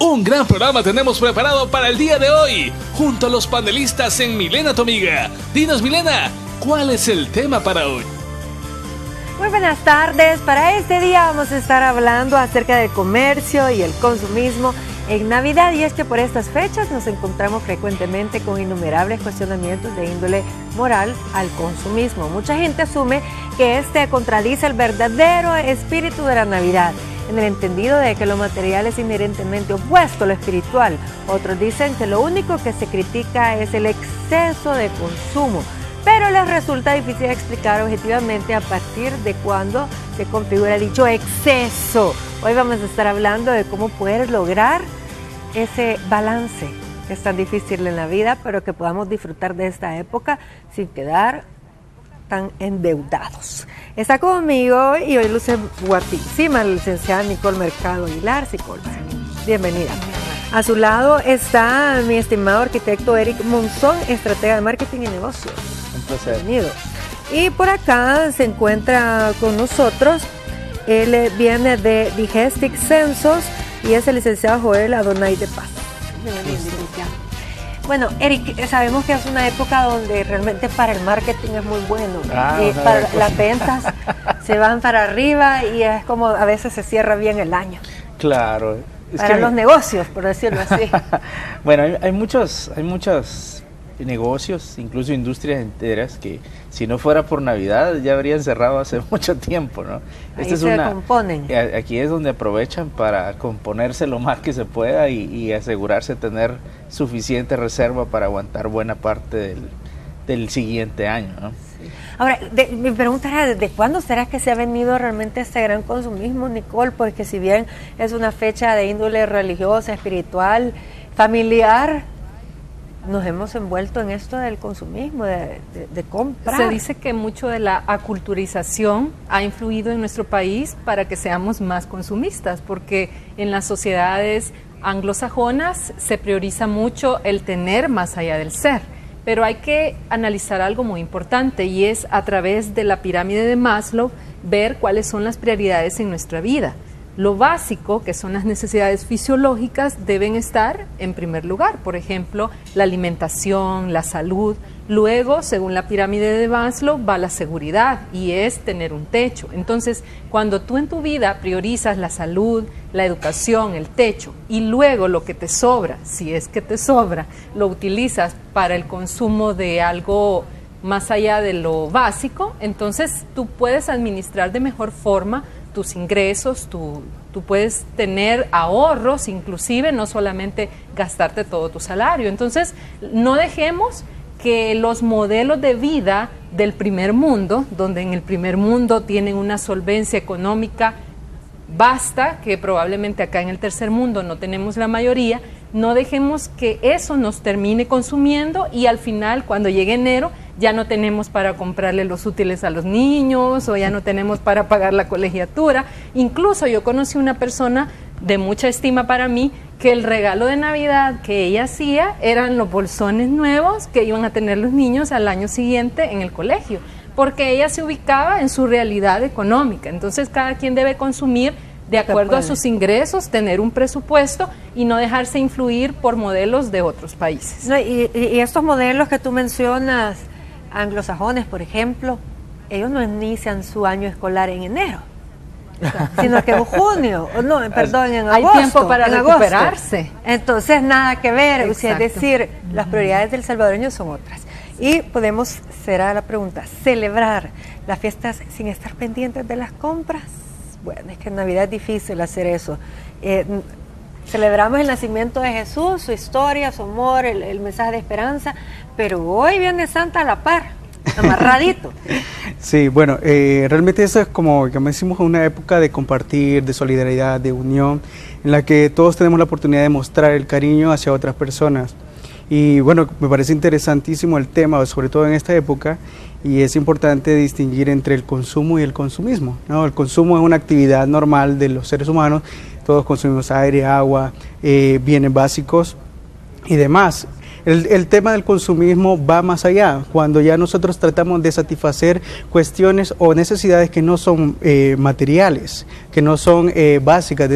Un gran programa tenemos preparado para el día de hoy, junto a los panelistas en Milena tu amiga. Dinos, Milena, ¿cuál es el tema para hoy? Muy buenas tardes. Para este día vamos a estar hablando acerca del comercio y el consumismo en Navidad, y es que por estas fechas nos encontramos frecuentemente con innumerables cuestionamientos de índole moral al consumismo. Mucha gente asume que este contradice el verdadero espíritu de la Navidad, en el entendido de que lo material es inherentemente opuesto a lo espiritual. Otros dicen que lo único que se critica es el exceso de consumo, pero les resulta difícil explicar objetivamente a partir de cuándo se configura dicho exceso. Hoy vamos a estar hablando de cómo poder lograr ese balance que es tan difícil en la vida, pero que podamos disfrutar de esta época sin quedar tan endeudados. Está conmigo y hoy luce guapísima la licenciada Nicole Mercado Aguilar, psicóloga. Bienvenida. A su lado está mi estimado arquitecto Eric Monzón, estratega de marketing y negocios. Un placer. Bienvenido. Y por acá se encuentra con nosotros, él viene de Digestic Censos y es el licenciado Joel Adonai de Paz. Bienvenido, licenciado. Bueno, Eric, sabemos que es una época donde realmente para el marketing es muy bueno. Para las ventas se van para arriba y es como a veces se cierra bien el año. Claro. Para los negocios, por decirlo así. Bueno, hay muchos negocios, incluso industrias enteras, que si no fuera por Navidad ya habrían cerrado hace mucho tiempo, ¿no? Ahí se componen. Aquí es donde aprovechan para componerse lo más que se pueda y asegurarse de tener suficiente reserva para aguantar buena parte del siguiente año, ¿no? Sí. Ahora, mi pregunta era, ¿desde cuándo será que se ha venido realmente este gran consumismo, Nicole? Porque si bien es una fecha de índole religiosa, espiritual, familiar, nos hemos envuelto en esto del consumismo, de comprar. Se dice que mucho de la aculturización ha influido en nuestro país para que seamos más consumistas, porque en las sociedades anglosajonas se prioriza mucho el tener más allá del ser. Pero hay que analizar algo muy importante, y es a través de la pirámide de Maslow ver cuáles son las prioridades en nuestra vida. Lo básico, que son las necesidades fisiológicas, deben estar en primer lugar. Por ejemplo, la alimentación, la salud. Luego, según la pirámide de Maslow, va la seguridad, y es tener un techo. Entonces, cuando tú en tu vida priorizas la salud, la educación, el techo, y luego lo que te sobra, si es que te sobra, lo utilizas para el consumo de algo más allá de lo básico, entonces tú puedes administrar de mejor forma tus ingresos, tú puedes tener ahorros, inclusive no solamente gastarte todo tu salario. Entonces, no dejemos que los modelos de vida del primer mundo, donde en el primer mundo tienen una solvencia económica vasta, que probablemente acá en el tercer mundo no tenemos la mayoría, no dejemos que eso nos termine consumiendo y al final, cuando llegue enero, ya no tenemos para comprarle los útiles a los niños o ya no tenemos para pagar la colegiatura. Incluso yo conocí una persona de mucha estima para mí que el regalo de Navidad que ella hacía eran los bolsones nuevos que iban a tener los niños al año siguiente en el colegio, porque ella se ubicaba en su realidad económica. Entonces cada quien debe consumir de acuerdo a sus ingresos, tener un presupuesto y no dejarse influir por modelos de otros países. No, y estos modelos que tú mencionas, anglosajones, por ejemplo, ellos no inician su año escolar en enero, sino que en junio, en agosto. Hay tiempo para recuperarse. Entonces, nada que ver. O sea, es Exacto. decir, las prioridades del salvadoreño son otras. Y podemos, será la pregunta, celebrar las fiestas sin estar pendientes de las compras. Bueno, es que en Navidad es difícil hacer eso. Celebramos el nacimiento de Jesús, su historia, su amor, el mensaje de esperanza, pero hoy viene Santa a la par, amarradito. Sí, bueno, realmente eso es como decimos, una época de compartir, de solidaridad, de unión, en la que todos tenemos la oportunidad de mostrar el cariño hacia otras personas. Y bueno, me parece interesantísimo el tema, sobre todo en esta época, y es importante distinguir entre el consumo y el consumismo, ¿no? El consumo es una actividad normal de los seres humanos, todos consumimos aire, agua, bienes básicos y demás. El tema del consumismo va más allá, cuando ya nosotros tratamos de satisfacer cuestiones o necesidades que no son materiales, que no son básicas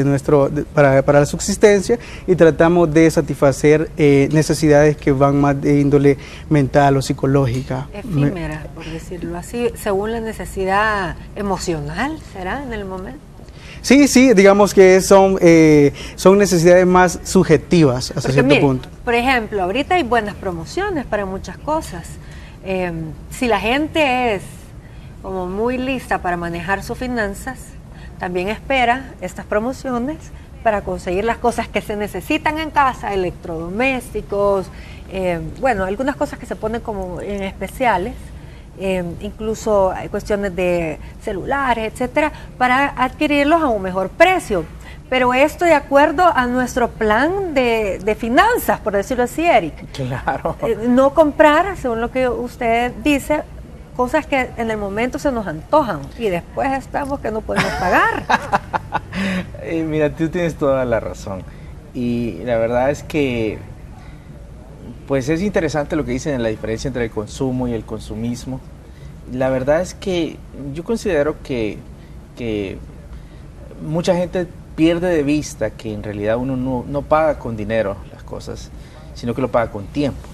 para la subsistencia, y tratamos de satisfacer necesidades que van más de índole mental o psicológica. Efímera, por decirlo así, según la necesidad emocional, ¿será en el momento? Sí, digamos que son necesidades más subjetivas hasta cierto punto. Por ejemplo, ahorita hay buenas promociones para muchas cosas. Si la gente es como muy lista para manejar sus finanzas, también espera estas promociones para conseguir las cosas que se necesitan en casa, electrodomésticos, bueno, algunas cosas que se ponen como en especiales. Incluso hay cuestiones de celulares, etcétera, para adquirirlos a un mejor precio. Pero esto de acuerdo a nuestro plan de finanzas, por decirlo así, Eric. Claro. No comprar, según lo que usted dice, cosas que en el momento se nos antojan y después estamos que no podemos pagar. Mira, tú tienes toda la razón. Y la verdad es que pues es interesante lo que dicen en la diferencia entre el consumo y el consumismo. La verdad es que yo considero que mucha gente pierde de vista que en realidad uno no paga con dinero las cosas, sino que lo paga con tiempo.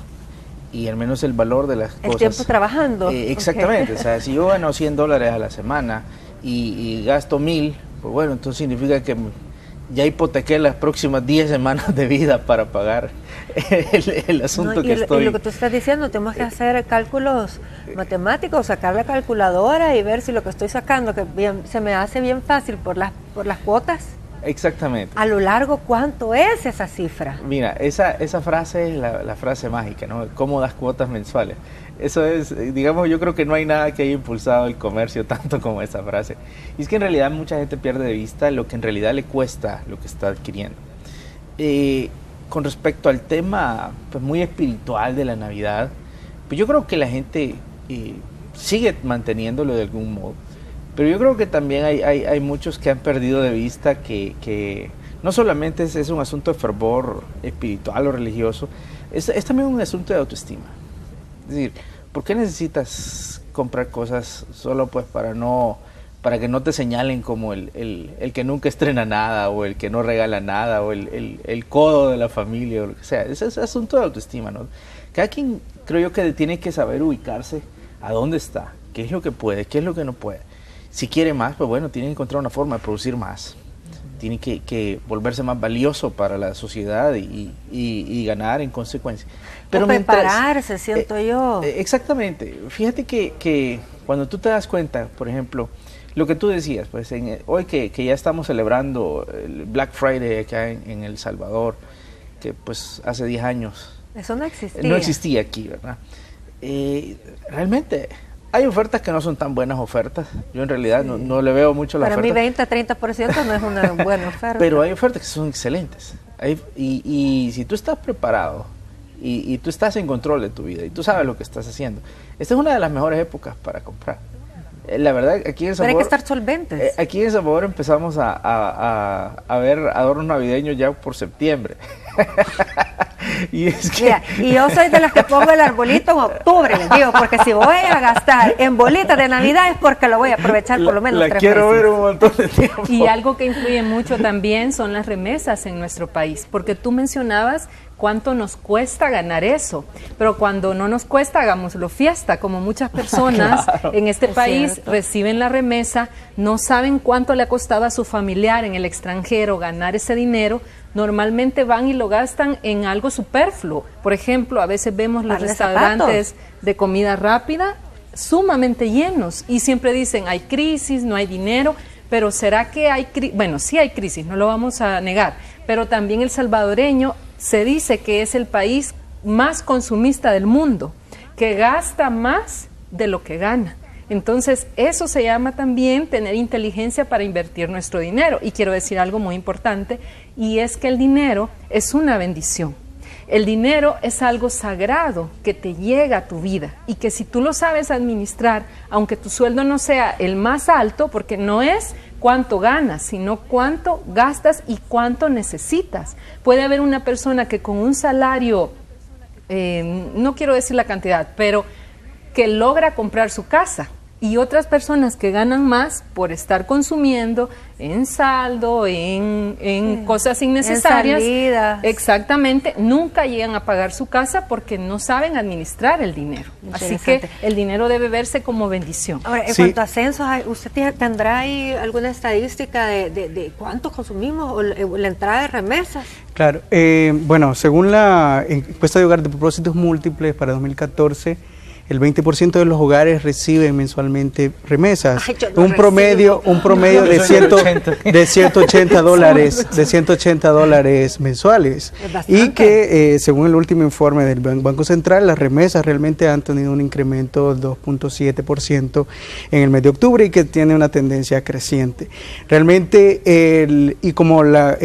Y al menos el valor de las cosas. El tiempo trabajando. Exactamente. O sea, si yo gano $100 a la semana y gasto 1,000, pues bueno, entonces significa que ya hipotequé las próximas 10 semanas de vida para pagar el asunto que estoy... Y lo que tú estás diciendo, tenemos que hacer cálculos matemáticos, sacar la calculadora y ver si lo que estoy sacando, que se me hace bien fácil por las cuotas. Exactamente. A lo largo, ¿cuánto es esa cifra? Mira, esa frase es la frase mágica, ¿no? Cómodas cuotas mensuales. Eso es, digamos, yo creo que no hay nada que haya impulsado el comercio tanto como esa frase. Y es que en realidad mucha gente pierde de vista lo que en realidad le cuesta lo que está adquiriendo. Con respecto al tema pues, muy espiritual de la Navidad, pues yo creo que la gente sigue manteniéndolo de algún modo. Pero yo creo que también hay muchos que han perdido de vista que no solamente es un asunto de fervor espiritual o religioso, es también un asunto de autoestima. Es decir, ¿por qué necesitas comprar cosas solo pues para que no te señalen como el que nunca estrena nada, o el que no regala nada, o el codo de la familia, o lo que sea? Es asunto de autoestima, ¿no? Cada quien creo yo que tiene que saber ubicarse a dónde está, qué es lo que puede, qué es lo que no puede. Si quiere más, pues bueno, tiene que encontrar una forma de producir más. Tiene que volverse más valioso para la sociedad y ganar en consecuencia. Pero o prepararse, siento yo. Exactamente. Fíjate que cuando tú te das cuenta, por ejemplo, lo que tú decías, pues hoy que ya estamos celebrando el Black Friday acá en El Salvador, que pues hace 10 años... Eso no existía. No existía aquí, ¿verdad? Realmente... hay ofertas que no son tan buenas ofertas. Yo en realidad no le veo mucho la oferta. Para mí 20-30% no es una buena oferta. Pero hay ofertas que son excelentes. Y si tú estás preparado y tú estás en control de tu vida y tú sabes lo que estás haciendo, esta es una de las mejores épocas para comprar. La verdad, aquí en El Salvador... Pero hay que estar solventes. Aquí en El Salvador empezamos a ver adornos navideños ya por septiembre. Y es que... Mira, y yo soy de las que pongo el arbolito en octubre, les digo, porque si voy a gastar en bolitas de Navidad es porque lo voy a aprovechar por lo menos 3 meses. Quiero ver un montón de tiempo. Y algo que influye mucho también son las remesas en nuestro país, porque tú mencionabas cuánto nos cuesta ganar eso, pero cuando no nos cuesta, hagámoslo fiesta, como muchas personas claro, en este país cierto. Reciben la remesa, no saben cuánto le ha costado a su familiar en el extranjero ganar ese dinero, normalmente van y lo gastan en algo superfluo. Por ejemplo, a veces vemos los restaurantes de comida rápida sumamente llenos y siempre dicen hay crisis, no hay dinero, pero ¿será que hay crisis? Bueno, sí hay crisis, no lo vamos a negar, pero también el salvadoreño se dice que es el país más consumista del mundo, que gasta más de lo que gana. Entonces, eso se llama también tener inteligencia para invertir nuestro dinero. Y quiero decir algo muy importante, y es que el dinero es una bendición. El dinero es algo sagrado que te llega a tu vida y que si tú lo sabes administrar, aunque tu sueldo no sea el más alto, porque no es cuánto ganas, sino cuánto gastas y cuánto necesitas. Puede haber una persona que con un salario no quiero decir la cantidad, pero que logra comprar su casa. Y otras personas que ganan más por estar consumiendo en saldo, en cosas innecesarias. En salidas. Exactamente, nunca llegan a pagar su casa porque no saben administrar el dinero. Así que el dinero debe verse como bendición. Ahora, en cuanto a censos, ¿usted tendrá ahí alguna estadística de cuánto consumimos o la entrada de remesas? Claro, bueno, según la encuesta de hogar de propósitos múltiples para 2014, el 20% de los hogares reciben mensualmente remesas. Ay, yo no un promedio de $180 mensuales. Y que según el último informe del Banco Central, las remesas realmente han tenido un incremento del 2.7% en el mes de octubre y que tiene una tendencia creciente. Realmente, y como la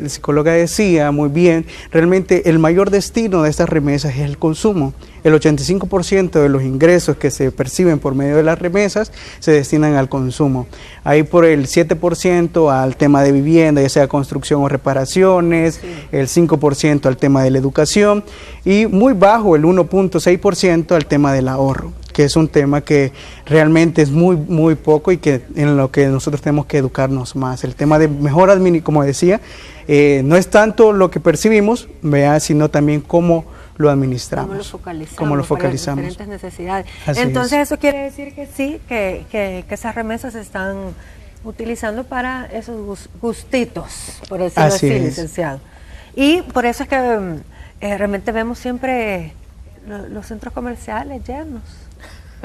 psicóloga decía muy bien, realmente el mayor destino de estas remesas es el consumo. El 85% de los ingresos que se perciben por medio de las remesas se destinan al consumo. Ahí por el 7% al tema de vivienda, ya sea construcción o reparaciones, el 5% al tema de la educación y muy bajo, el 1.6% al tema del ahorro, que es un tema que realmente es muy poco y que en lo que nosotros tenemos que educarnos más. El tema de mejor como decía, no es tanto lo que percibimos, sino también cómo lo administramos, cómo lo focalizamos. Para las diferentes necesidades. Así Entonces es. eso quiere decir que sí, que esas remesas se están utilizando para esos gustitos, por decirlo así, licenciado. Y por eso es que realmente vemos siempre los centros comerciales llenos.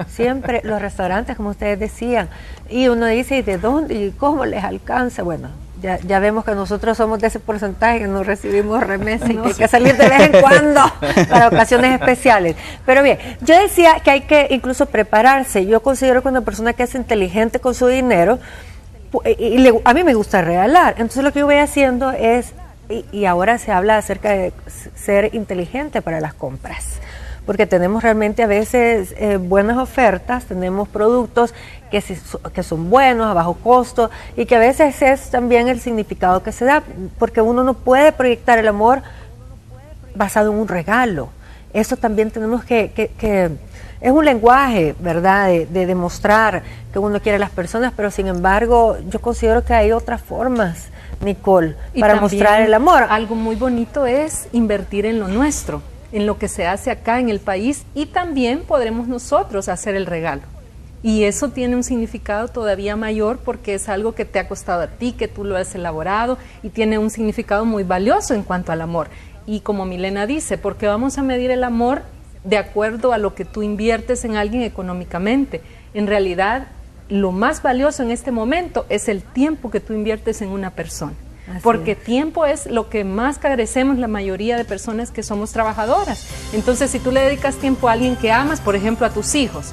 Siempre los restaurantes, como ustedes decían. Y uno dice, ¿y de dónde? ¿Y cómo les alcanza? Bueno, ya vemos que nosotros somos de ese porcentaje que no recibimos remesas y que hay que salir de vez en cuando para ocasiones especiales. Pero bien, yo decía que hay que incluso prepararse. Yo considero que una persona que es inteligente con su dinero, a mí me gusta regalar. Entonces lo que yo voy haciendo es, y ahora se habla acerca de ser inteligente para las compras. Porque tenemos realmente a veces buenas ofertas, tenemos productos que son buenos, a bajo costo, y que a veces es también el significado que se da, porque uno no puede proyectar el amor basado en un regalo. Eso también tenemos que es un lenguaje, ¿verdad?, de demostrar que uno quiere a las personas, pero sin embargo yo considero que hay otras formas, Nicole, para mostrar el amor. Algo muy bonito es invertir en lo nuestro, en lo que se hace acá en el país, y también podremos nosotros hacer el regalo. Y eso tiene un significado todavía mayor porque es algo que te ha costado a ti, que tú lo has elaborado, y tiene un significado muy valioso en cuanto al amor. Y como Milena dice, porque vamos a medir el amor de acuerdo a lo que tú inviertes en alguien económicamente. En realidad, lo más valioso en este momento es el tiempo que tú inviertes en una persona. Porque tiempo es lo que más carecemos la mayoría de personas que somos trabajadoras. Entonces, si tú le dedicas tiempo a alguien que amas, por ejemplo a tus hijos,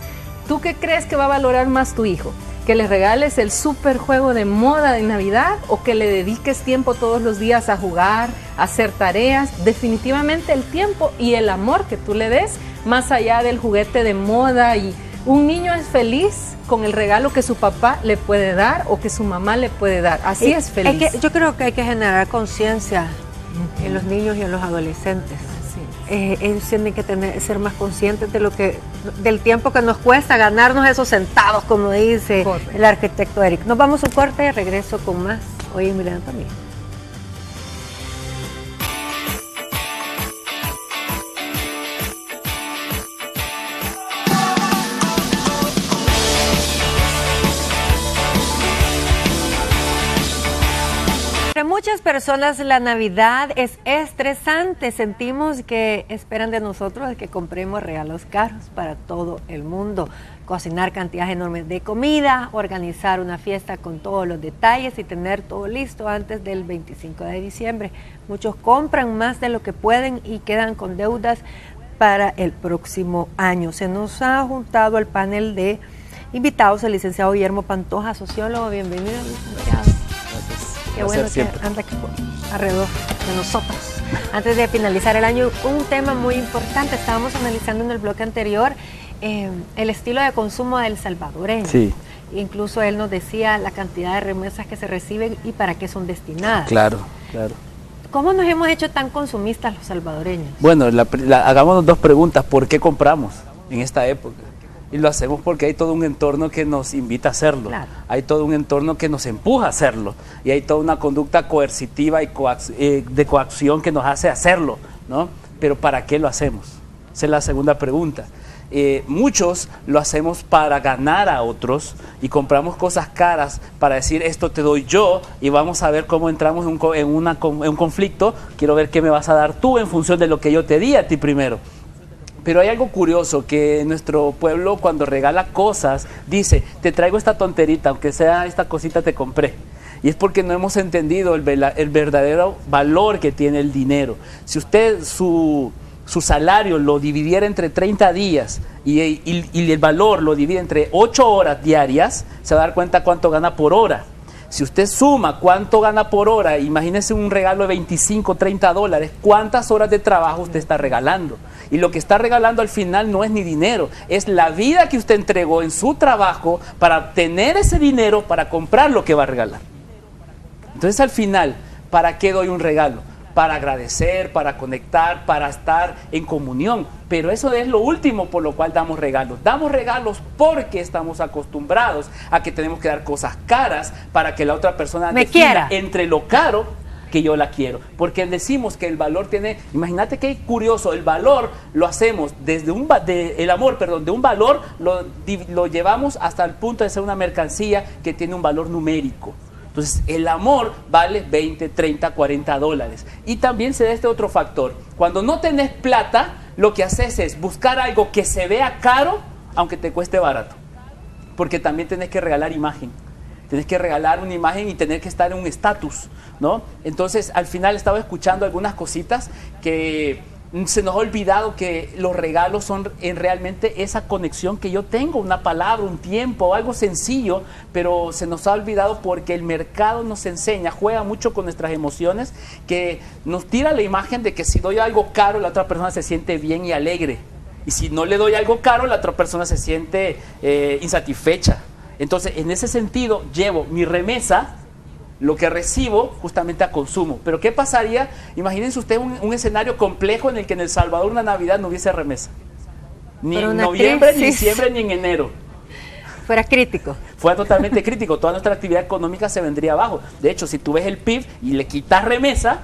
¿tú qué crees que va a valorar más tu hijo? ¿Que le regales el super juego de moda de Navidad o que le dediques tiempo todos los días a jugar, a hacer tareas? Definitivamente el tiempo y el amor que tú le des, más allá del juguete de moda. Y un niño es feliz con el regalo que su papá le puede dar o que su mamá le puede dar. Así es feliz. Yo creo que hay que generar conciencia en los niños y en los adolescentes. Ellos tienen que ser más conscientes del tiempo que nos cuesta ganarnos esos centavos, como dice el arquitecto Eric. Nos vamos a un corte y regreso con más hoy en Milena también. Para muchas personas la Navidad es estresante. Sentimos que esperan de nosotros que compremos regalos caros para todo el mundo, cocinar cantidades enormes de comida, organizar una fiesta con todos los detalles y tener todo listo antes del 25 de diciembre. Muchos compran más de lo que pueden y quedan con deudas para el próximo año. Se nos ha juntado al panel de invitados el licenciado Guillermo Pantoja, sociólogo. Bienvenido, licenciado. Qué bueno que anda aquí alrededor de nosotros. Antes de finalizar el año, un tema muy importante, estábamos analizando en el bloque anterior el estilo de consumo del salvadoreño. Sí. Incluso él nos decía la cantidad de remesas que se reciben y para qué son destinadas. Claro, claro. ¿Cómo nos hemos hecho tan consumistas los salvadoreños? Bueno, hagámonos dos preguntas. ¿Por qué compramos en esta época? Y lo hacemos porque hay todo un entorno que nos invita a hacerlo. Claro. Hay todo un entorno que nos empuja a hacerlo. Y hay toda una conducta coercitiva y de coacción que nos hace hacerlo, ¿no? Pero ¿para qué lo hacemos? Esa es la segunda pregunta. Muchos lo hacemos para ganar a otros y compramos cosas caras para decir esto te doy yo y vamos a ver cómo entramos en un conflicto. Quiero ver qué me vas a dar tú en función de lo que yo te di a ti primero. Pero hay algo curioso, que nuestro pueblo cuando regala cosas dice, te traigo esta tonterita, aunque sea esta cosita te compré. Y es porque no hemos entendido el verdadero valor que tiene el dinero. Si usted su salario lo dividiera entre 30 días y el valor lo divide entre 8 horas diarias, se va a dar cuenta cuánto gana por hora. Si usted suma cuánto gana por hora, imagínese un regalo de 25, 30 dólares, ¿cuántas horas de trabajo usted está regalando? Y lo que está regalando al final no es ni dinero, es la vida que usted entregó en su trabajo para obtener ese dinero para comprar lo que va a regalar. Entonces al final, ¿para qué doy un regalo? Para agradecer, para conectar, para estar en comunión. Pero eso es lo último por lo cual damos regalos. Damos regalos porque estamos acostumbrados a que tenemos que dar cosas caras para que la otra persona defina entre lo caro que yo la quiero. Porque decimos que el valor tiene, imagínate qué curioso, el valor lo hacemos desde el amor, de un valor lo llevamos hasta el punto de ser una mercancía que tiene un valor numérico. Entonces, el amor vale 20, 30, 40 dólares. Y también se da este otro factor. Cuando no tenés plata, lo que haces es buscar algo que se vea caro, aunque te cueste barato. Porque también tenés que regalar imagen. Tenés que regalar una imagen y tener que estar en un estatus, ¿no? Entonces, al final estaba escuchando algunas cositas que se nos ha olvidado que los regalos son realmente esa conexión que yo tengo, una palabra, un tiempo, algo sencillo, pero se nos ha olvidado porque el mercado nos enseña, juega mucho con nuestras emociones, que nos tira la imagen de que si doy algo caro, la otra persona se siente bien y alegre. Y si no le doy algo caro, la otra persona se siente insatisfecha. Entonces, en ese sentido, llevo mi remesa, lo que recibo justamente a consumo. Pero ¿qué pasaría? Imagínense usted un escenario complejo en el que en El Salvador una Navidad no hubiese remesa. Ni en noviembre, ni en diciembre, ni en enero. Fuera crítico. Fuera totalmente crítico. Toda nuestra actividad económica se vendría abajo. De hecho, si tú ves el PIB y le quitas remesa,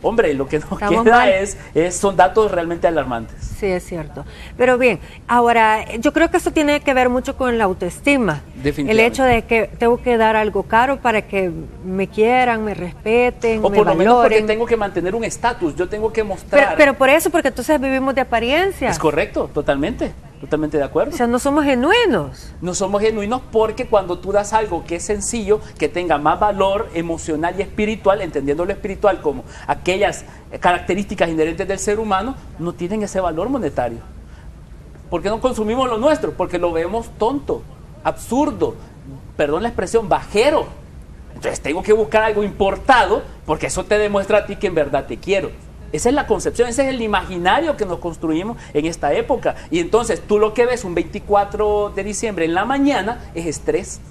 hombre, lo que nos queda son datos realmente alarmantes. Sí, es cierto. Pero bien, ahora, yo creo que esto tiene que ver mucho con la autoestima. Definitivamente. El hecho de que tengo que dar algo caro para que me quieran, me respeten, o me por lo menos porque valoren. tengo que mantener un estatus, yo tengo que mostrar. Pero por eso, porque entonces vivimos de apariencia. Es correcto, totalmente de acuerdo. O sea, no somos genuinos. No somos genuinos porque cuando tú das algo que es sencillo, que tenga más valor emocional y espiritual, entendiendo lo espiritual como aquellas características inherentes del ser humano, no tienen ese valor monetario. ¿Por qué no consumimos lo nuestro? Porque lo vemos tonto, absurdo, perdón la expresión, bajero. Entonces tengo que buscar algo importado porque eso te demuestra a ti que en verdad te quiero. Esa es la concepción, ese es el imaginario que nos construimos en esta época. Y entonces tú lo que ves un 24 de diciembre en la mañana es estrés.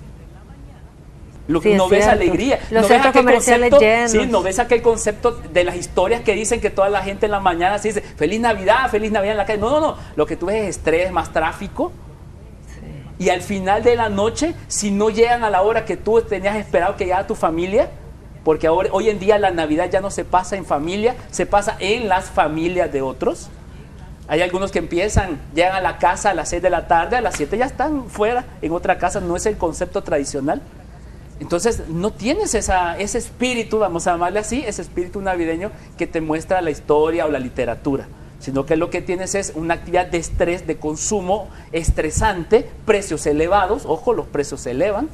No ves alegría. Los centros comerciales llenos. Sí, no ves aquel concepto de las historias que dicen que toda la gente en la mañana se dice feliz Navidad en la calle. No. Lo que tú ves es estrés, más tráfico. Sí. Y al final de la noche, si no llegan a la hora que tú tenías esperado que llegara tu familia, porque hoy en día la Navidad ya no se pasa en familia, se pasa en las familias de otros. Hay algunos que llegan a la casa a las 6 de la tarde, a las 7 ya están fuera, en otra casa, no es el concepto tradicional. Entonces no tienes ese espíritu, vamos a llamarle así, ese espíritu navideño que te muestra la historia o la literatura, sino que lo que tienes es una actividad de estrés, de consumo estresante, precios elevados, ojo, los precios se elevan.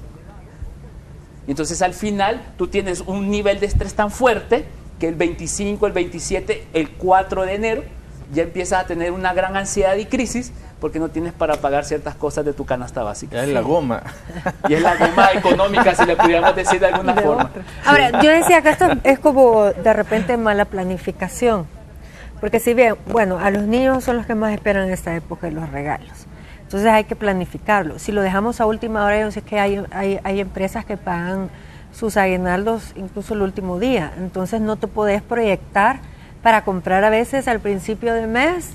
Entonces al final tú tienes un nivel de estrés tan fuerte que el 25, el 27, el 4 de enero ya empiezas a tener una gran ansiedad y crisis porque no tienes para pagar ciertas cosas de tu canasta básica. Ya es la goma. Y es la goma económica, si le pudiéramos decir de alguna forma. Ahora, yo decía que esto es como de repente mala planificación. Porque si bien, bueno, a los niños son los que más esperan en esta época de los regalos. Entonces hay que planificarlo. Si lo dejamos a última hora, yo sé que hay empresas que pagan sus aguinaldos incluso el último día. Entonces no te podés proyectar para comprar a veces al principio del mes.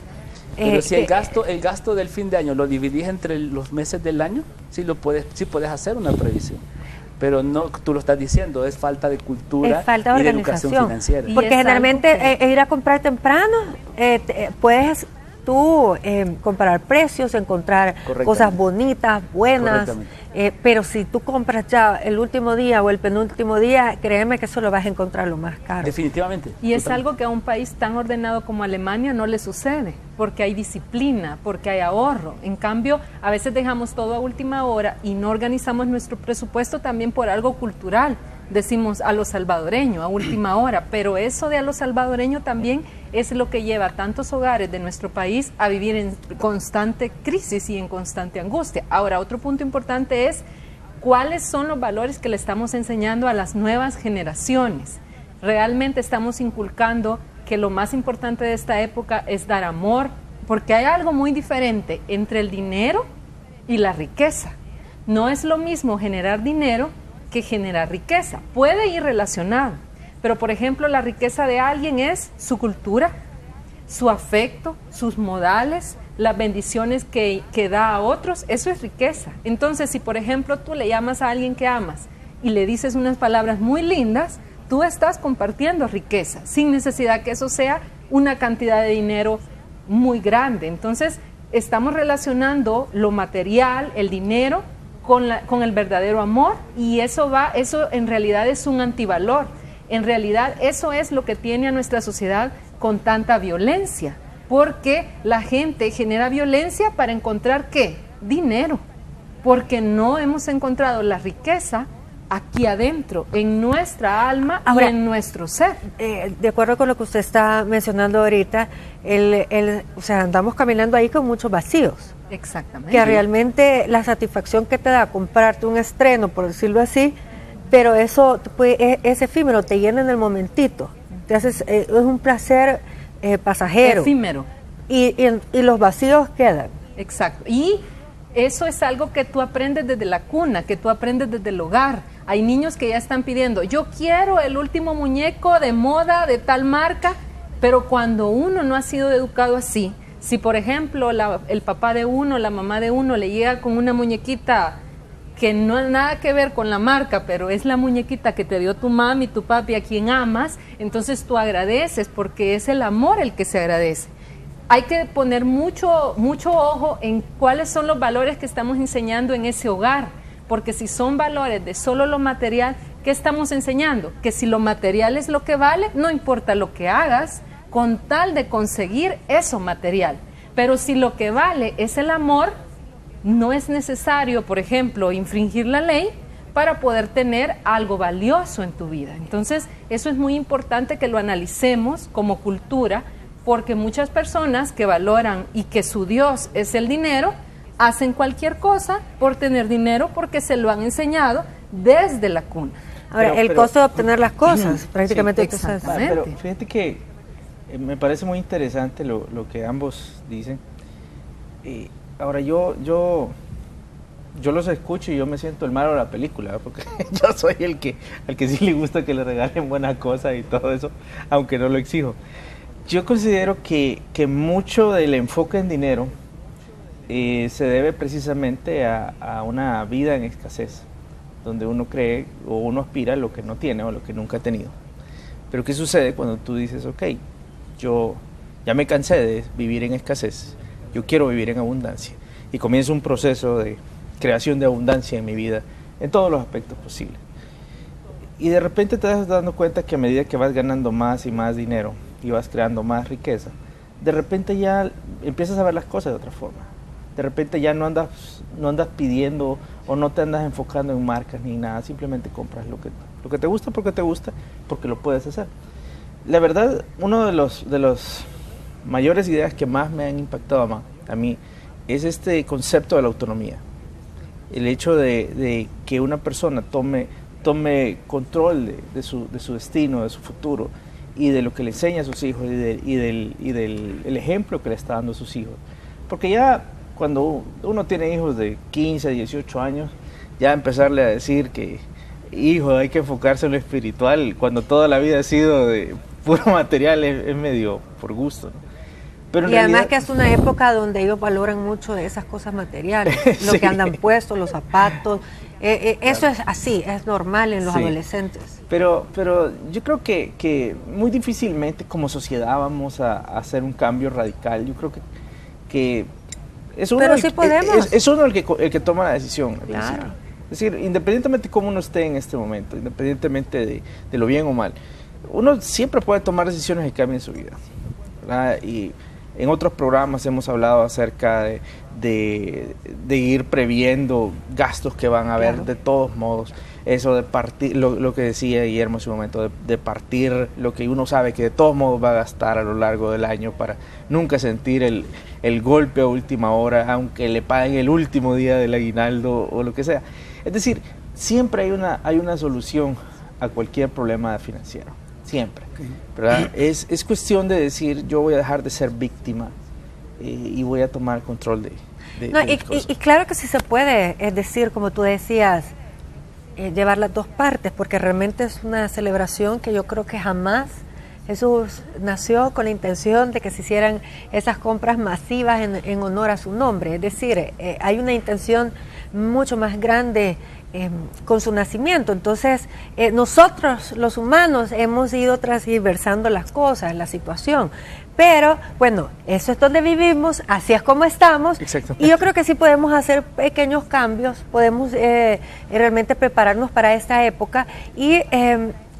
Pero si el gasto del fin de año lo dividís entre los meses del año, sí puedes hacer una previsión. Pero no, tú lo estás diciendo, es falta de cultura y de educación financiera. Porque generalmente ir a comprar temprano, puedes tú comparar precios, encontrar cosas bonitas, buenas, pero si tú compras ya el último día o el penúltimo día, créeme que eso lo vas a encontrar lo más caro. Definitivamente. Y es algo que a un país tan ordenado como Alemania no le sucede, porque hay disciplina, porque hay ahorro. En cambio, a veces dejamos todo a última hora y no organizamos nuestro presupuesto también por algo cultural. Decimos a lo salvadoreño, a última hora, pero eso de a lo salvadoreño también es lo que lleva a tantos hogares de nuestro país a vivir en constante crisis y en constante angustia. Ahora, otro punto importante es cuáles son los valores que le estamos enseñando a las nuevas generaciones. Realmente estamos inculcando que lo más importante de esta época es dar amor, porque hay algo muy diferente entre el dinero y la riqueza. No es lo mismo generar dinero que generar riqueza. Puede ir relacionado, pero por ejemplo la riqueza de alguien es su cultura, su afecto, sus modales, las bendiciones que da a otros, eso es riqueza. Entonces, si por ejemplo tú le llamas a alguien que amas y le dices unas palabras muy lindas, tú estás compartiendo riqueza, sin necesidad que eso sea una cantidad de dinero muy grande. Entonces, estamos relacionando lo material, el dinero, con el verdadero amor, y eso en realidad es un antivalor. En realidad eso es lo que tiene a nuestra sociedad con tanta violencia, porque la gente genera violencia para encontrar ¿qué? Dinero, porque no hemos encontrado la riqueza aquí adentro, en nuestra alma. Ahora, y en nuestro ser. De acuerdo con lo que usted está mencionando ahorita, o sea, andamos caminando ahí con muchos vacíos. Exactamente. Que realmente la satisfacción que te da comprarte un estreno, por decirlo así, pero eso es efímero, te llena en el momentito. Es un placer pasajero. Efímero. Y los vacíos quedan. Exacto. Y eso es algo que tú aprendes desde la cuna, que tú aprendes desde el hogar. Hay niños que ya están pidiendo, yo quiero el último muñeco de moda de tal marca, pero cuando uno no ha sido educado así, si por ejemplo el papá de uno, la mamá de uno le llega con una muñequita que no tiene nada que ver con la marca, pero es la muñequita que te dio tu mami, tu papi, a quien amas, entonces tú agradeces, porque es el amor el que se agradece. Hay que poner mucho ojo en cuáles son los valores que estamos enseñando en ese hogar, porque si son valores de solo lo material, ¿qué estamos enseñando? Que si lo material es lo que vale, no importa lo que hagas, con tal de conseguir eso material. Pero si lo que vale es el amor, no es necesario, por ejemplo, infringir la ley para poder tener algo valioso en tu vida. Entonces, eso es muy importante que lo analicemos como cultura, porque muchas personas que valoran y que su Dios es el dinero, hacen cualquier cosa por tener dinero, porque se lo han enseñado desde la cuna. Ahora, el costo de obtener las cosas, prácticamente. Sí, exactamente. Pero fíjate que me parece muy interesante lo que ambos dicen. Ahora, yo los escucho y yo me siento el malo de la película, porque yo soy al que sí le gusta que le regalen buenas cosas y todo eso, aunque no lo exijo. Yo considero que mucho del enfoque en dinero se debe precisamente a una vida en escasez, donde uno cree o uno aspira a lo que no tiene o lo que nunca ha tenido. Pero ¿qué sucede cuando tú dices, ok, yo ya me cansé de vivir en escasez, yo quiero vivir en abundancia? Y comienza un proceso de creación de abundancia en mi vida, en todos los aspectos posibles. Y de repente te vas dando cuenta que a medida que vas ganando más y más dinero y vas creando más riqueza, de repente ya empiezas a ver las cosas de otra forma. De repente ya no andas pidiendo o no te andas enfocando en marcas ni nada, simplemente compras lo que te gusta, porque lo puedes hacer. La verdad, uno de los mayores ideas que más me han impactado a mí es este concepto de la autonomía. El hecho de que una persona tome control de su destino, de su futuro, y de lo que le enseña a sus hijos y del ejemplo que le está dando a sus hijos. Porque ya cuando uno tiene hijos de 15, 18 años, ya empezarle a decir que hijo, hay que enfocarse en lo espiritual, cuando toda la vida ha sido de puro material, es medio por gusto, ¿no? Pero y además que es una época donde ellos valoran mucho de esas cosas materiales, lo sí. que andan puestos, los zapatos, eso Claro. es así, es normal en los Sí. adolescentes. Pero yo creo que muy difícilmente como sociedad vamos a hacer un cambio radical. Yo creo que es uno, Pero sí podemos. es uno el que toma la decisión. al Claro. principio. Es decir, independientemente de cómo uno esté en este momento, independientemente de lo bien o mal, uno siempre puede tomar decisiones que cambien su vida, ¿verdad? Y en otros programas hemos hablado acerca de ir previendo gastos que van a haber, Claro. de todos modos. Eso de partir, lo que decía Guillermo hace un momento, de partir lo que uno sabe que de todos modos va a gastar a lo largo del año para nunca sentir el golpe a última hora, aunque le paguen el último día del aguinaldo o lo que sea. Es decir, siempre hay una solución a cualquier problema financiero, siempre, ¿verdad? Es cuestión de decir, yo voy a dejar de ser víctima y voy a tomar control de No, las cosas. y claro que sí se puede, es decir, como tú decías, llevar las dos partes, porque realmente es una celebración que yo creo que jamás Jesús nació con la intención de que se hicieran esas compras masivas en honor a su nombre. Es decir, hay una intención mucho más grande con su nacimiento. Entonces, nosotros los humanos hemos ido transversando las cosas, la situación. Pero, bueno, eso es donde vivimos, así es como estamos. Y yo creo que sí podemos hacer pequeños cambios, podemos realmente prepararnos para esta época y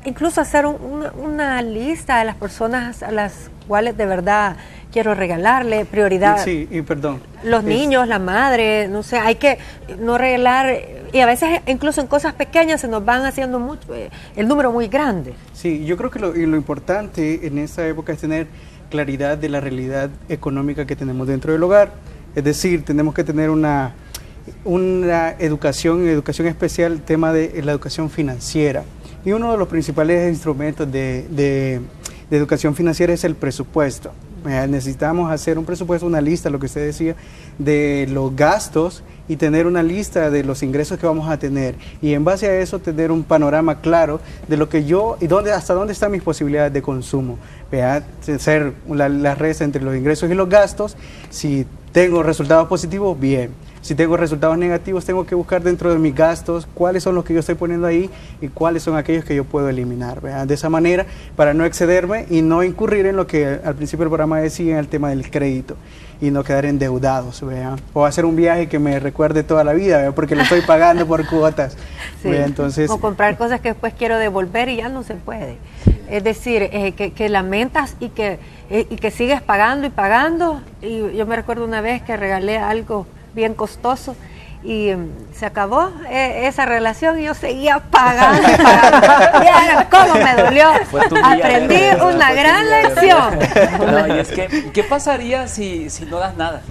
incluso hacer una lista de las personas a las cuales de verdad quiero regalarle prioridad. Sí, y perdón. Los niños, la madre, no sé, hay que no regalar, y a veces incluso en cosas pequeñas se nos van haciendo mucho, el número muy grande. Sí, yo creo que lo importante en esta época es tener claridad de la realidad económica que tenemos dentro del hogar. Es decir, tenemos que tener una educación especial, el tema de la educación financiera. Y uno de los principales instrumentos de educación financiera es el presupuesto. Necesitamos hacer un presupuesto, una lista, lo que usted decía, de los gastos y tener una lista de los ingresos que vamos a tener. Y en base a eso tener un panorama claro de lo que yo y hasta dónde están mis posibilidades de consumo. Hacer la resta entre los ingresos y los gastos. Si tengo resultados positivos, bien. Si tengo resultados negativos, tengo que buscar dentro de mis gastos cuáles son los que yo estoy poniendo ahí y cuáles son aquellos que yo puedo eliminar, ¿verdad? De esa manera, para no excederme y no incurrir en lo que al principio del programa decía, en el tema del crédito, y no quedar endeudados, ¿verdad? O hacer un viaje que me recuerde toda la vida, ¿verdad? Porque lo estoy pagando por cuotas. Sí. Entonces, o comprar cosas que después quiero devolver y ya no se puede. Es decir, que lamentas y que sigues pagando y pagando. Y yo me recuerdo una vez que regalé algo bien costoso y se acabó esa relación y yo seguía pagando y pagando. Mira cómo me dolió. Aprendí una gran lección. No, y es que, ¿qué pasaría si no das nada?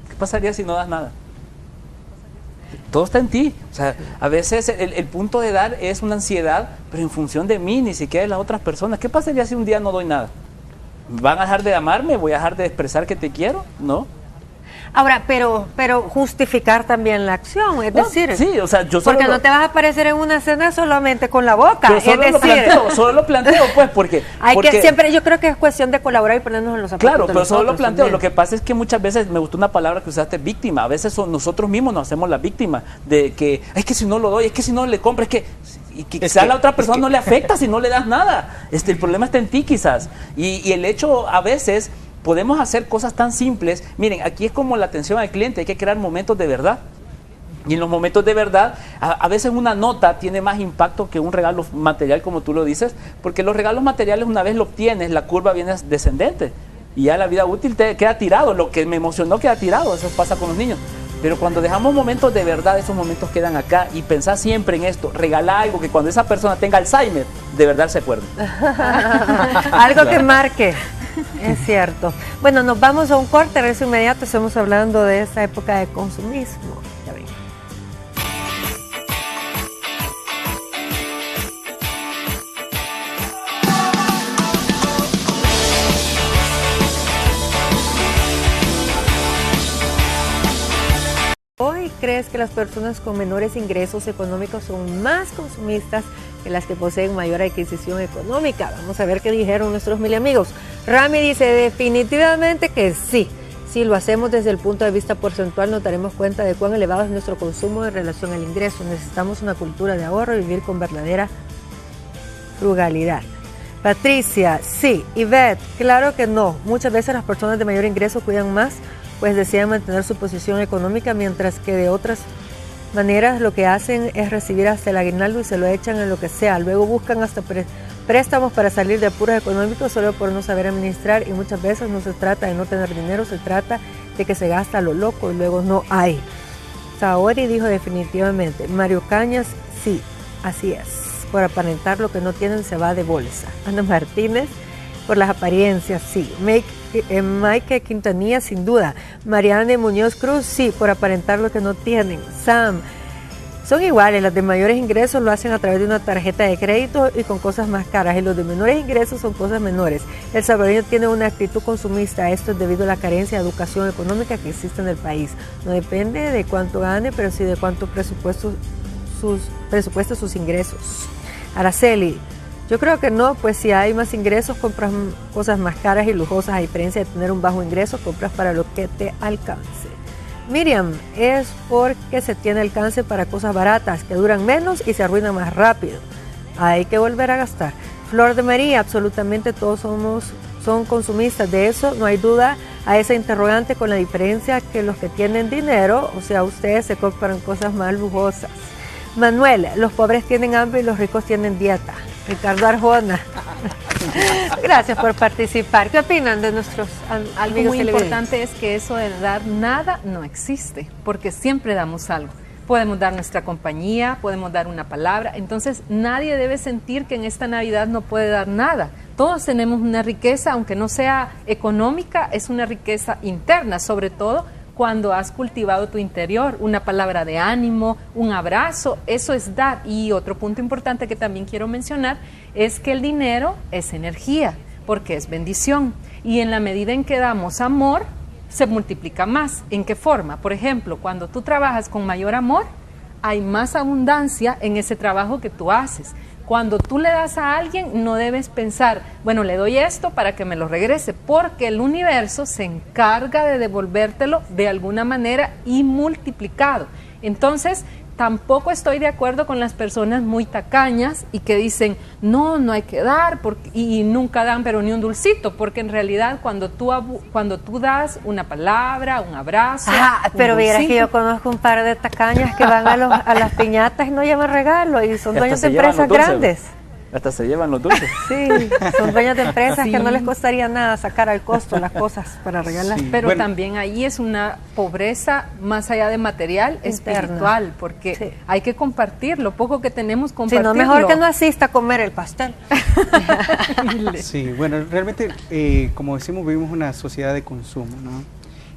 ¿Qué pasaría si no das nada? Todo está en ti. O sea, a veces el punto de dar es una ansiedad, pero en función de mí, ni siquiera de las otras personas. ¿Qué pasaría si un día no doy nada? ¿Van a dejar de amarme? ¿Voy a dejar de expresar que te quiero? No. Ahora, pero justificar también la acción, es decir, sí, o sea, yo solo porque no te vas a aparecer en una cena solamente con la boca, yo solo es decir, solo lo planteo, pues, porque que siempre, yo creo que es cuestión de colaborar y ponernos en los zapatos. Claro, de pero solo lo nosotros planteo. también. Lo que pasa es que muchas veces, me gustó una palabra que usaste, víctima. A veces nosotros mismos nos hacemos las víctimas de que, es que si no lo doy, es que si no le compro, es que quizás a la otra persona no le afecta si no le das nada. El problema está en ti quizás. Y el hecho, a veces, podemos hacer cosas tan simples. Miren, aquí es como la atención al cliente, hay que crear momentos de verdad. Y en los momentos de verdad, a veces una nota tiene más impacto que un regalo material, como tú lo dices, porque los regalos materiales, una vez lo obtienes, la curva viene descendente. Y ya la vida útil te queda tirado, lo que me emocionó queda tirado, eso pasa con los niños. Pero cuando dejamos momentos de verdad, esos momentos quedan acá, y pensá siempre en esto, regala algo que cuando esa persona tenga Alzheimer, de verdad se acuerde. Algo que marque. Es cierto. Bueno, nos vamos a un corte, regreso inmediato, estamos hablando de esta época de consumismo. Ya vengo. Hoy crees que las personas con menores ingresos económicos son más consumistas que las que poseen mayor adquisición económica? Vamos a ver qué dijeron nuestros mil amigos. Rami dice definitivamente que sí. Si lo hacemos desde el punto de vista porcentual, nos daremos cuenta de cuán elevado es nuestro consumo en relación al ingreso. Necesitamos una cultura de ahorro y vivir con verdadera frugalidad. Patricia, sí. Ivette, claro que no. Muchas veces las personas de mayor ingreso cuidan más, pues desean mantener su posición económica, mientras que de otras maneras lo que hacen es recibir hasta el aguinaldo y se lo echan en lo que sea. Luego buscan hasta préstamos para salir de apuros económicos solo por no saber administrar, y muchas veces no se trata de no tener dinero, se trata de que se gasta a lo loco y luego no hay. Saori dijo definitivamente. Mario Cañas, sí, así es. Por aparentar lo que no tienen se va de bolsa. Ana Martínez, por las apariencias, sí. Mike Quintanilla, sin duda. Mariane Muñoz Cruz, sí, por aparentar lo que no tienen. Sam, son iguales, las de mayores ingresos lo hacen a través de una tarjeta de crédito y con cosas más caras, y los de menores ingresos son cosas menores. El salvadoreño tiene una actitud consumista, esto es debido a la carencia de educación económica que existe en el país. No depende de cuánto gane, pero sí de cuánto presupuesto sus ingresos. Araceli, yo creo que no, pues si hay más ingresos compras cosas más caras y lujosas, a diferencia de tener un bajo ingreso, compras para lo que te alcance. Miriam, es porque se tiene alcance para cosas baratas, que duran menos y se arruinan más rápido. Hay que volver a gastar. Flor de María, absolutamente todos son consumistas, de eso no hay duda. A esa interrogante, con la diferencia que los que tienen dinero, o sea, ustedes se compran cosas más lujosas. Manuel, los pobres tienen hambre y los ricos tienen dieta. Ricardo Arjona. Gracias por participar. ¿Qué opinan de nuestros amigos? Algo muy importante es que eso de dar nada no existe, porque siempre damos algo. Podemos dar nuestra compañía, podemos dar una palabra. Entonces nadie debe sentir que en esta Navidad no puede dar nada. Todos tenemos una riqueza, aunque no sea económica, es una riqueza interna, sobre todo cuando has cultivado tu interior. Una palabra de ánimo, un abrazo, eso es dar. Y otro punto importante que también quiero mencionar es que el dinero es energía, porque es bendición. Y en la medida en que damos amor, se multiplica más. ¿En qué forma? Por ejemplo, cuando tú trabajas con mayor amor, hay más abundancia en ese trabajo que tú haces. Cuando tú le das a alguien, no debes pensar, bueno, le doy esto para que me lo regrese, porque el universo se encarga de devolvértelo de alguna manera y multiplicado. Entonces, tampoco estoy de acuerdo con las personas muy tacañas y que dicen, no hay que dar, y nunca dan pero ni un dulcito, porque en realidad cuando tú das una palabra, un abrazo... pero vieras que yo conozco un par de tacañas que van a las piñatas y no llevan regalo, y son dueños de empresas grandes. Hasta se llevan los dulces. Sí, son dueños de empresas que no les costaría nada sacar al costo las cosas para regalar. Sí, pero bueno, también ahí es una pobreza más allá de material, interna, espiritual, porque hay que compartir lo poco que tenemos, compartirlo. Si no, mejor que no asista a comer el pastel. Sí, bueno, realmente, como decimos, vivimos una sociedad de consumo, ¿no?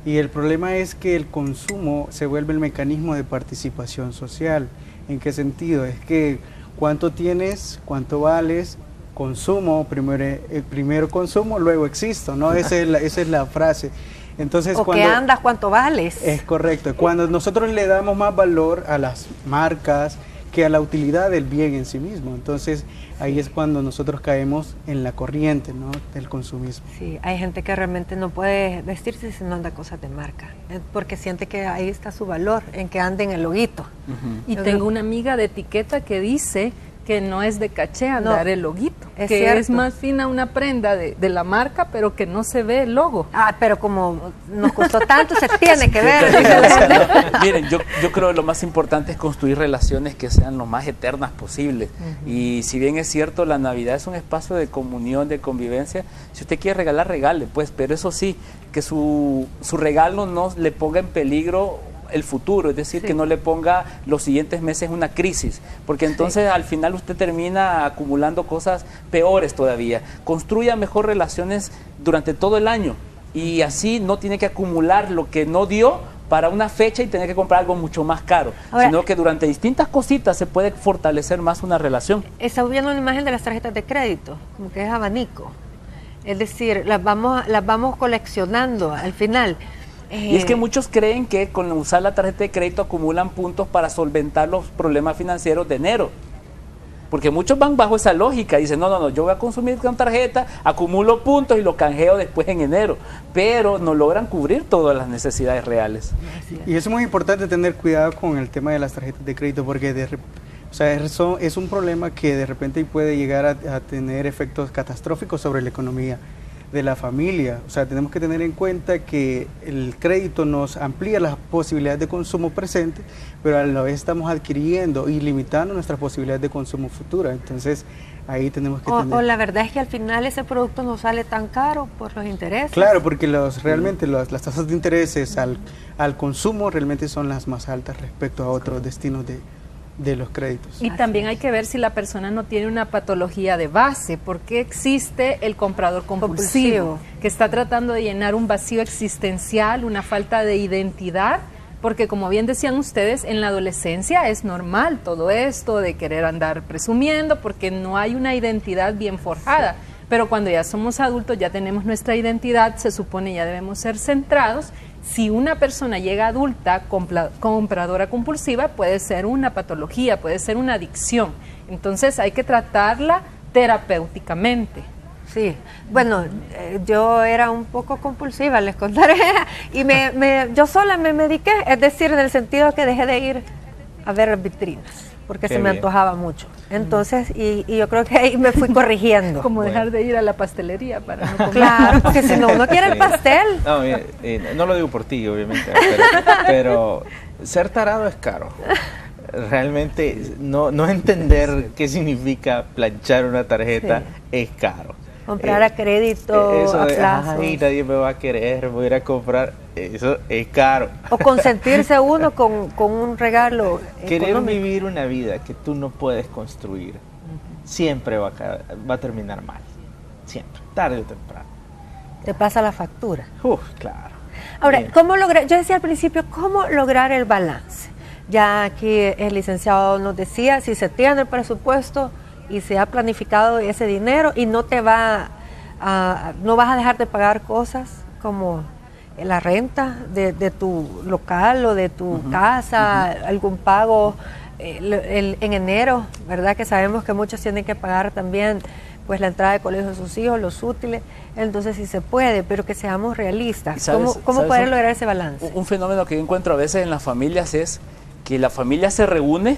Y el problema es que el consumo se vuelve el mecanismo de participación social. ¿En qué sentido? Es que ¿cuánto tienes? ¿Cuánto vales? Consumo, primero consumo, luego existo, ¿no? Esa es la frase. Entonces, o que andas, ¿cuánto vales? Es correcto. Cuando nosotros le damos más valor a las marcas que a la utilidad del bien en sí mismo, entonces ahí es cuando nosotros caemos en la corriente, ¿no?, del consumismo. Sí, hay gente que realmente no puede vestirse si no anda cosas de marca, porque siente que ahí está su valor, en que ande en el loguito. Y tengo una amiga de etiqueta que dice que no es de caché andar el loguito, es que cierto. Es más fina una prenda de la marca, pero que no se ve el logo. Pero como nos costó tanto, se tiene que ver. Miren, yo creo que lo más importante es construir relaciones que sean lo más eternas posibles. Y si bien es cierto, la Navidad es un espacio de comunión, de convivencia, si usted quiere regalar, regale, pues, pero eso sí, que su regalo no le ponga en peligro el futuro, es decir, que no le ponga los siguientes meses una crisis, porque entonces al final usted termina acumulando cosas peores todavía. Construya mejor relaciones durante todo el año y así no tiene que acumular lo que no dio para una fecha y tener que comprar algo mucho más caro, sino que durante distintas cositas se puede fortalecer más una relación. Estamos viendo una imagen de las tarjetas de crédito, como que es abanico, es decir, las vamos coleccionando al final. Y es que muchos creen que con usar la tarjeta de crédito acumulan puntos para solventar los problemas financieros de enero. Porque muchos van bajo esa lógica, dicen, no, yo voy a consumir con tarjeta, acumulo puntos y lo canjeo después en enero, pero no logran cubrir todas las necesidades reales. Y eso es muy importante tener cuidado con el tema de las tarjetas de crédito, porque es un problema que de repente puede llegar a tener efectos catastróficos sobre la economía de la familia. O sea, tenemos que tener en cuenta que el crédito nos amplía las posibilidades de consumo presente, pero a la vez estamos adquiriendo y limitando nuestras posibilidades de consumo futura. Entonces, ahí tenemos que tener... O la verdad es que al final ese producto no sale tan caro por los intereses. Claro, porque realmente las tasas de intereses al consumo realmente son las más altas respecto a otros destinos de los créditos. Y también hay que ver si la persona no tiene una patología de base, porque existe el comprador compulsivo, que está tratando de llenar un vacío existencial, una falta de identidad, porque como bien decían ustedes, en la adolescencia es normal todo esto de querer andar presumiendo, porque no hay una identidad bien forjada. Pero cuando ya somos adultos, ya tenemos nuestra identidad, se supone ya debemos ser centrados. Si una persona llega adulta compradora compulsiva, puede ser una patología, puede ser una adicción. Entonces hay que tratarla terapéuticamente. Sí, bueno, yo era un poco compulsiva, les contaré, y yo sola me mediqué, es decir, en el sentido que dejé de ir a ver vitrinas, porque se me antojaba mucho. Entonces, y yo creo que ahí me fui corrigiendo. Como dejar de ir a la pastelería para no comer. Claro, porque si no, uno quiere el pastel. No, no lo digo por ti, obviamente, pero ser tarado es caro. Realmente, no entender qué significa planchar una tarjeta es caro. Comprar a crédito, eso a de, plazo. ay, nadie me va a querer, voy a ir a comprar, eso es caro. O consentirse uno con un regalo Querer económico. vivir una vida que tú no puedes construir, siempre va a terminar mal. Siempre, tarde o temprano. Te pasa la factura. Claro. Ahora, Bien. ¿cómo lograr? Yo decía al principio, ¿cómo lograr el balance? Ya aquí el licenciado nos decía, si se tiene el presupuesto y se ha planificado ese dinero y no vas a dejar de pagar cosas como la renta de tu local o de tu casa, algún pago en enero, ¿verdad? Que sabemos que muchos tienen que pagar también pues la entrada de colegio de sus hijos, los útiles, entonces sí se puede, pero que seamos realistas. ¿Cómo poder lograr ese balance? Un fenómeno que yo encuentro a veces en las familias es que la familia se reúne,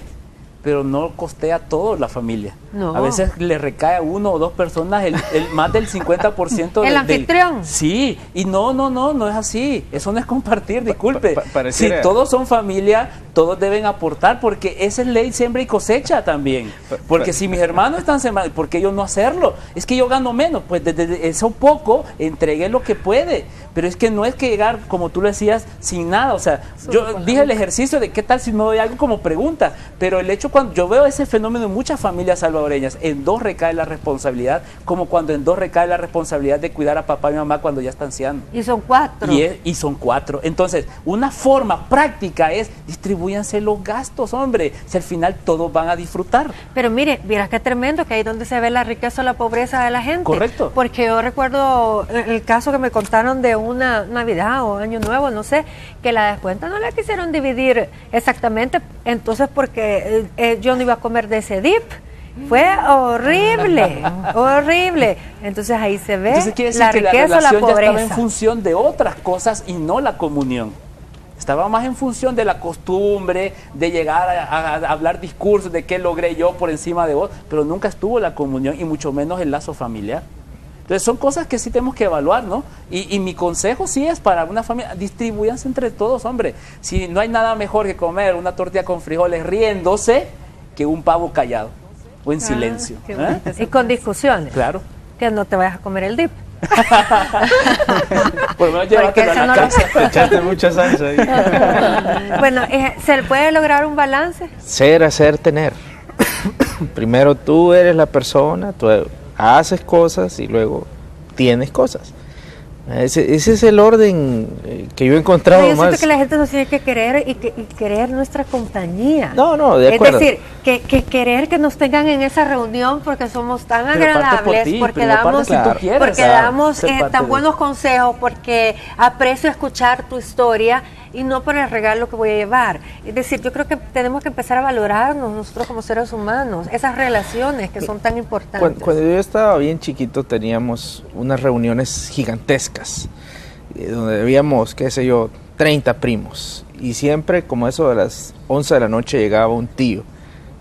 pero no costea todo la familia. No. A veces le recae a uno o dos personas más del 50% ¿El anfitrión? Sí, y no es así. Eso no es compartir, disculpe. Si pareciera... todos son familia, todos deben aportar, porque esa es ley siembra y cosecha también. Porque si mis hermanos están sembrando, ¿por qué yo no hacerlo? Es que yo gano menos, pues desde eso poco entregué lo que puede. Pero es que no es que llegar, como tú lo decías, sin nada. O sea, yo dije el ejercicio de qué tal si no doy algo como pregunta, pero el hecho cuando yo veo ese fenómeno en muchas familias salvadoreñas, en dos recae la responsabilidad, como cuando en dos recae la responsabilidad de cuidar a papá y mamá cuando ya está anciano. Y son 4. Y son 4. Entonces, una forma práctica es distribúyanse los gastos, hombre, si al final todos van a disfrutar. Pero mire, mira qué tremendo que ahí es donde se ve la riqueza o la pobreza de la gente. Correcto. Porque yo recuerdo el caso que me contaron de una Navidad o Año Nuevo, no sé, que la descuenta no la quisieron dividir exactamente, entonces porque yo no iba a comer de ese dip. Fue horrible, horrible. Entonces ahí se ve la riqueza o la pobreza. Ya estaba en función de otras cosas y no la comunión. Estaba más en función de la costumbre, de llegar a hablar discursos de qué logré yo por encima de vos, pero nunca estuvo la comunión y mucho menos el lazo familiar. Entonces son cosas que sí tenemos que evaluar, ¿no? Y mi consejo sí es para una familia, distribúyanse entre todos, hombre. Si no hay nada mejor que comer una tortilla con frijoles riéndose que un pavo callado o en silencio. Y con discusiones. Claro. Que no te vayas a comer el dip. Por lo menos llévatelo a la casa. Te echaste mucha salsa ahí. Bueno, ¿se puede lograr un balance? Ser, hacer, tener. Primero tú eres la persona, tú haces cosas y luego tienes cosas. Ese es el orden que yo he encontrado. Pero yo más. siento que la gente nos tiene que querer y querer nuestra compañía. No, de acuerdo. Es decir, que querer que nos tengan en esa reunión porque somos tan Pero parte por agradables, ti, porque pero parte damos, si tú quieres, porque claro, damos ser parte tan de- buenos consejos, porque aprecio escuchar tu historia y no por el regalo que voy a llevar. Es decir, yo creo que tenemos que empezar a valorarnos nosotros como seres humanos, esas relaciones que son tan importantes. Cuando yo estaba bien chiquito teníamos unas reuniones gigantescas, donde habíamos, qué sé yo, 30 primos. Y siempre, como eso de las 11 de la noche, llegaba un tío,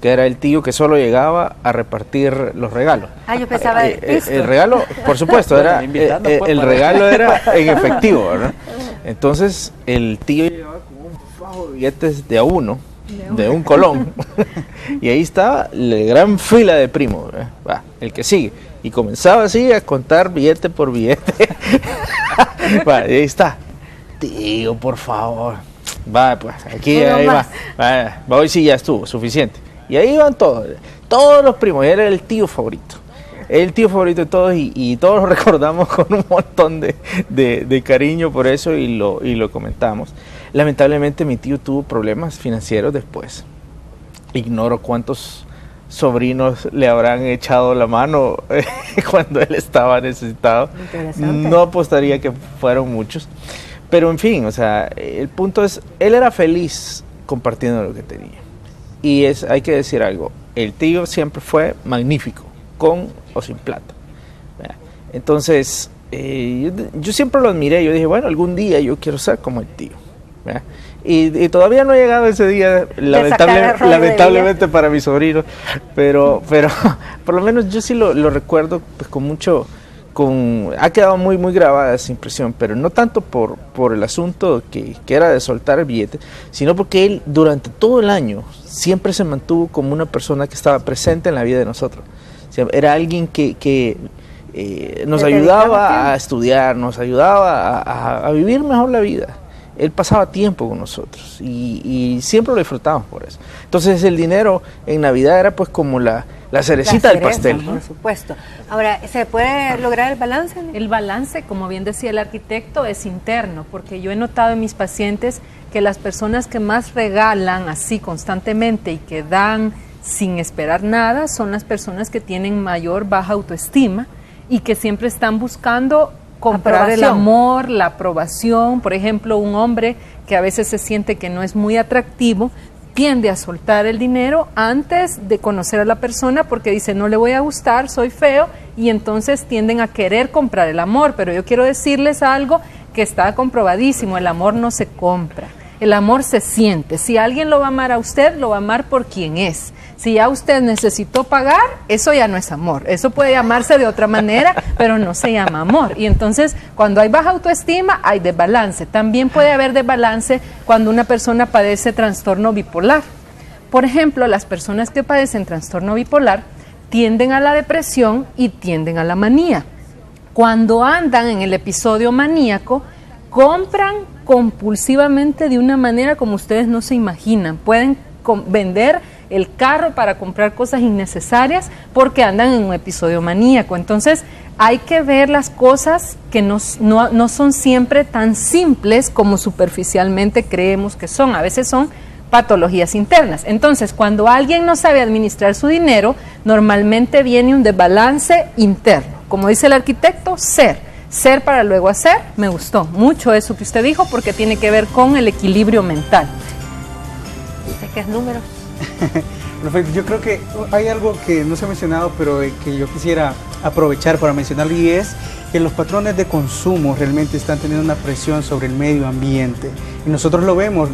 que era el tío que solo llegaba a repartir los regalos. Yo pensaba el regalo, por supuesto, era invitando, pues, el para- regalo era en efectivo, ¿verdad? Entonces el tío llevaba como un fajo de billetes de a uno, de un colón, y ahí estaba la gran fila de primos, ¿verdad? Va, el que sigue, y comenzaba así a contar billete por billete. Va, y ahí está, tío, por favor, va, pues aquí, Uno ahí más. va, hoy sí ya estuvo, suficiente. Y ahí iban todos los primos, era el tío favorito. El tío favorito de todos y todos lo recordamos con un montón de cariño por eso y lo comentamos. Lamentablemente mi tío tuvo problemas financieros después. Ignoro cuántos sobrinos le habrán echado la mano cuando él estaba necesitado. Interesante. No apostaría que fueron muchos. Pero en fin, o sea, el punto es, él era feliz compartiendo lo que tenía. Y hay que decir algo, el tío siempre fue magnífico, con o sin plata. ¿Verdad? Entonces, yo siempre lo admiré, yo dije, bueno, algún día yo quiero ser como el tío. ¿Verdad? Y todavía no ha llegado ese día, lamentablemente para mi sobrino, pero por lo menos yo sí lo recuerdo pues, con mucho... ha quedado muy muy grabada esa impresión, pero no tanto por el asunto que era de soltar el billete, sino porque él durante todo el año siempre se mantuvo como una persona que estaba presente en la vida de nosotros. O sea, era alguien que nos ayudaba a estudiar, nos ayudaba a vivir mejor la vida. Él pasaba tiempo con nosotros y siempre lo disfrutamos por eso. Entonces el dinero en Navidad era pues como la cerecita del pastel. Por supuesto. Ahora, ¿se puede lograr el balance? El balance, como bien decía el arquitecto, es interno, porque yo he notado en mis pacientes que las personas que más regalan así constantemente y que dan sin esperar nada son las personas que tienen baja autoestima y que siempre están buscando comprar el amor, la aprobación. Por ejemplo, un hombre que a veces se siente que no es muy atractivo tiende a soltar el dinero antes de conocer a la persona porque dice no le voy a gustar, soy feo, y entonces tienden a querer comprar el amor. Pero yo quiero decirles algo que está comprobadísimo: el amor no se compra, el amor se siente. Si alguien lo va a amar a usted, lo va a amar por quien es. Si ya usted necesitó pagar, eso ya no es amor. Eso puede llamarse de otra manera, pero no se llama amor. Y entonces, cuando hay baja autoestima, hay desbalance. También puede haber desbalance cuando una persona padece trastorno bipolar. Por ejemplo, las personas que padecen trastorno bipolar tienden a la depresión y tienden a la manía. Cuando andan en el episodio maníaco, compran compulsivamente de una manera como ustedes no se imaginan. Pueden vender el carro para comprar cosas innecesarias porque andan en un episodio maníaco. Entonces hay que ver las cosas que no son siempre tan simples como superficialmente creemos que son. A veces son patologías internas. Entonces, cuando alguien no sabe administrar su dinero, normalmente viene un desbalance interno. Como dice el arquitecto, ser para luego hacer. Me gustó mucho eso que usted dijo porque tiene que ver con el equilibrio mental. Dice que es número. Perfecto. Yo creo que hay algo que no se ha mencionado, pero que yo quisiera aprovechar para mencionar, y es que los patrones de consumo realmente están teniendo una presión sobre el medio ambiente. Y nosotros lo vemos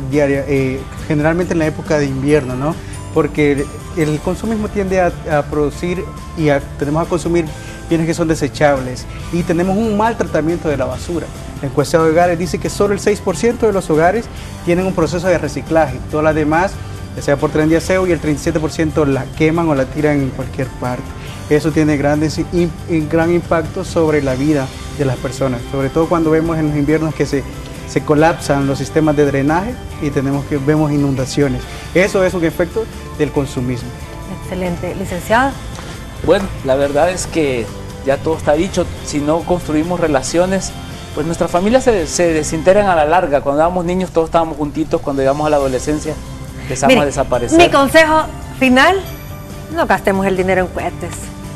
generalmente en la época de invierno, ¿no? Porque el consumismo tiende a producir y tenemos a consumir bienes que son desechables y tenemos un mal tratamiento de la basura. La encuesta de hogares dice que solo el 6% de los hogares tienen un proceso de reciclaje. Todas las demás, ya sea por tren de aseo, y el 37% la queman o la tiran en cualquier parte. Eso tiene gran impacto sobre la vida de las personas, sobre todo cuando vemos en los inviernos que se colapsan los sistemas de drenaje y vemos inundaciones. Eso es un efecto del consumismo. Excelente. Licenciado. Bueno, la verdad es que ya todo está dicho. Si no construimos relaciones, pues nuestras familias se desintegran a la larga. Cuando éramos niños todos estábamos juntitos, cuando llegamos a la adolescencia empezamos a desaparecer. Mi consejo final, no gastemos el dinero en cohetes.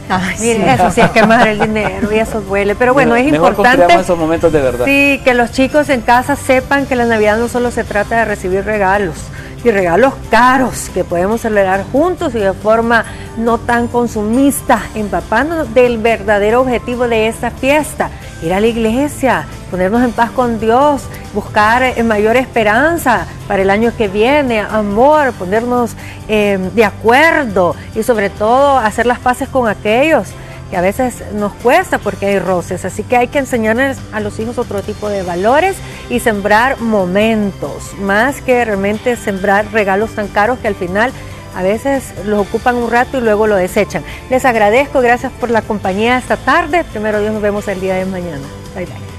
Ay, Mire, sí. eso sí es quemar el dinero y eso duele, pero bueno, es mejor importante construyamos esos momentos de verdad. sí, que los chicos en casa sepan que la Navidad no solo se trata de recibir regalos, y regalos caros que podemos celebrar juntos y de forma no tan consumista, empapándonos del verdadero objetivo de esta fiesta, ir a la iglesia, ponernos en paz con Dios, buscar mayor esperanza para el año que viene, amor, ponernos de acuerdo y sobre todo hacer las paces con aquellos que a veces nos cuesta porque hay roces, así que hay que enseñarles a los hijos otro tipo de valores y sembrar momentos, más que realmente sembrar regalos tan caros que al final a veces los ocupan un rato y luego lo desechan. Les agradezco, gracias por la compañía esta tarde, primero Dios nos vemos el día de mañana. Bye bye.